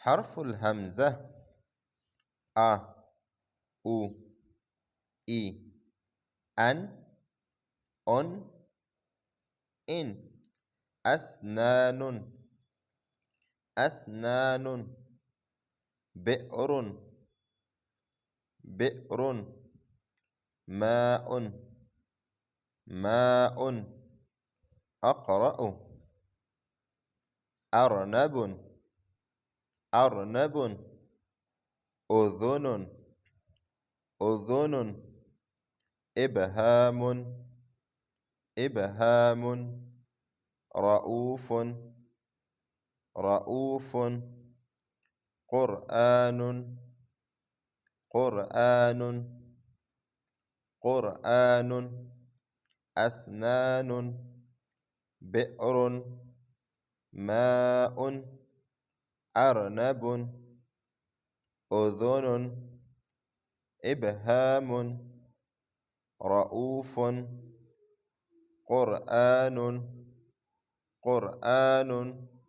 حرف الهمزة: أ، أو، إي، أن، أن، إن. أسنان، أسنان. بئر، بئر. ماء، ماء. أقرأ، أرنب، أرنب. أذن، أذن. إبهام، إبهام. رؤوف، رؤوف. قرآن، قرآن، قرآن. أسنان، بئر، ماء. أرنب، أذن، إبهام. رؤوف، قرآن، قرآن.